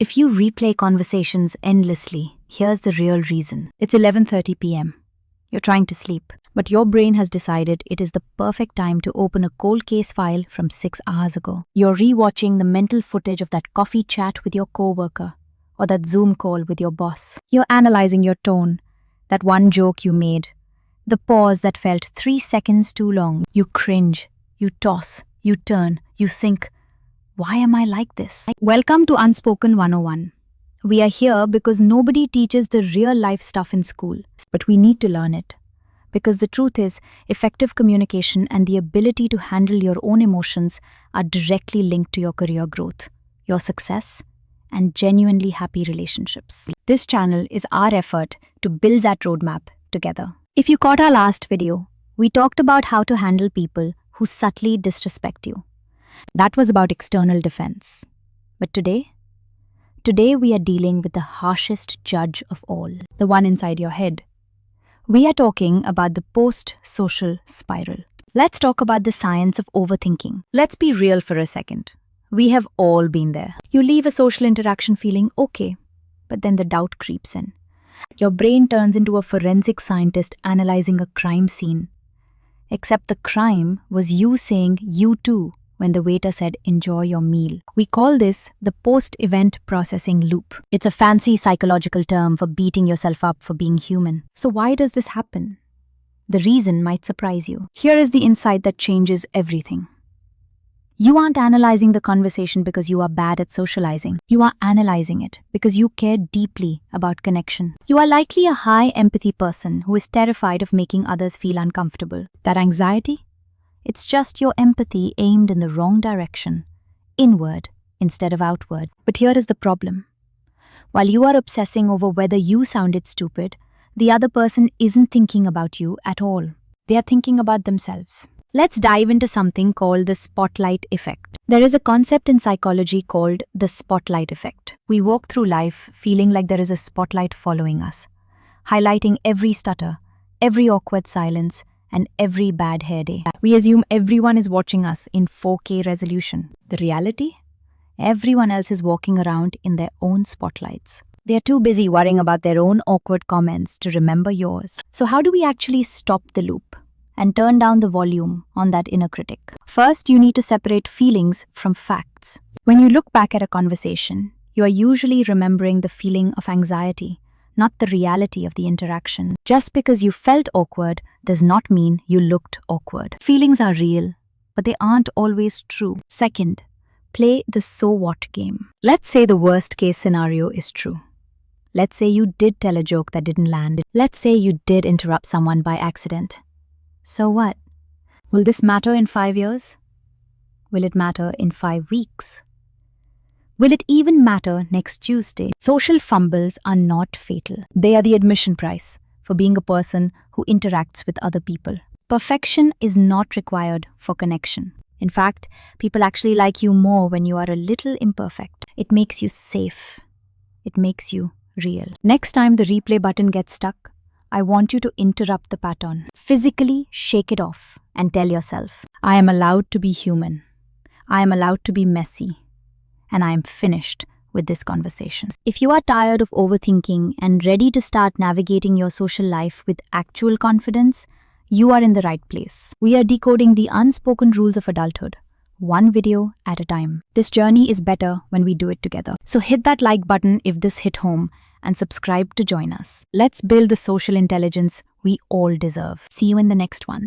If you replay conversations endlessly, here's the real reason. It's 11:30 p.m. You're trying to sleep, but your brain has decided it is the perfect time to open a cold case file from 6 hours ago. You're rewatching the mental footage of that coffee chat with your coworker or that Zoom call with your boss. You're analyzing your tone, that one joke you made, the pause that felt 3 seconds too long. You cringe, you toss, you turn, you think, why am I like this? Welcome to Unspoken 101. We are here because nobody teaches the real life stuff in school, but we need to learn it. Because the truth is, effective communication and the ability to handle your own emotions are directly linked to your career growth, your success, and genuinely happy relationships. This channel is our effort to build that roadmap together. If you caught our last video, we talked about how to handle people who subtly disrespect you. That was about external defense. But today we are dealing with the harshest judge of all, the one inside your head. We are talking about the post-social spiral. Let's talk about the science of overthinking. Let's be real for a second. We have all been there. You leave a social interaction feeling okay, but then the doubt creeps in. Your brain turns into a forensic scientist analyzing a crime scene. Except the crime was you saying you too when the waiter said, enjoy your meal. We call this the post-event processing loop. It's a fancy psychological term for beating yourself up for being human. So why does this happen? The reason might surprise you. Here is the insight that changes everything. You aren't analyzing the conversation because you are bad at socializing. You are analyzing it because you care deeply about connection. You are likely a high empathy person who is terrified of making others feel uncomfortable. That anxiety? It's just your empathy aimed in the wrong direction, inward instead of outward. But here is the problem. While you are obsessing over whether you sounded stupid, the other person isn't thinking about you at all. They are thinking about themselves. Let's dive into something called the spotlight effect. There is a concept in psychology called the spotlight effect. We walk through life feeling like there is a spotlight following us, highlighting every stutter, every awkward silence, and every bad hair day. We assume everyone is watching us in 4K resolution. The reality? Everyone else is walking around in their own spotlights. They are too busy worrying about their own awkward comments to remember yours. So how do we actually stop the loop and turn down the volume on that inner critic? First, you need to separate feelings from facts. When you look back at a conversation, you are usually remembering the feeling of anxiety, not the reality of the interaction. Just because you felt awkward does not mean you looked awkward. Feelings are real, but they aren't always true. Second, play the so what game. Let's say the worst case scenario is true. Let's say you did tell a joke that didn't land. Let's say you did interrupt someone by accident. So what? Will this matter in 5 years? Will it matter in 5 weeks? Will it even matter next Tuesday? Social fumbles are not fatal. They are the admission price for being a person who interacts with other people. Perfection is not required for connection. In fact, people actually like you more when you are a little imperfect. It makes you safe. It makes you real. Next time the replay button gets stuck, I want you to interrupt the pattern. Physically shake it off and tell yourself, I am allowed to be human. I am allowed to be messy. And I am finished with this conversation. If you are tired of overthinking and ready to start navigating your social life with actual confidence, you are in the right place. We are decoding the unspoken rules of adulthood, one video at a time. This journey is better when we do it together. So hit that like button if this hit home and subscribe to join us. Let's build the social intelligence we all deserve. See you in the next one.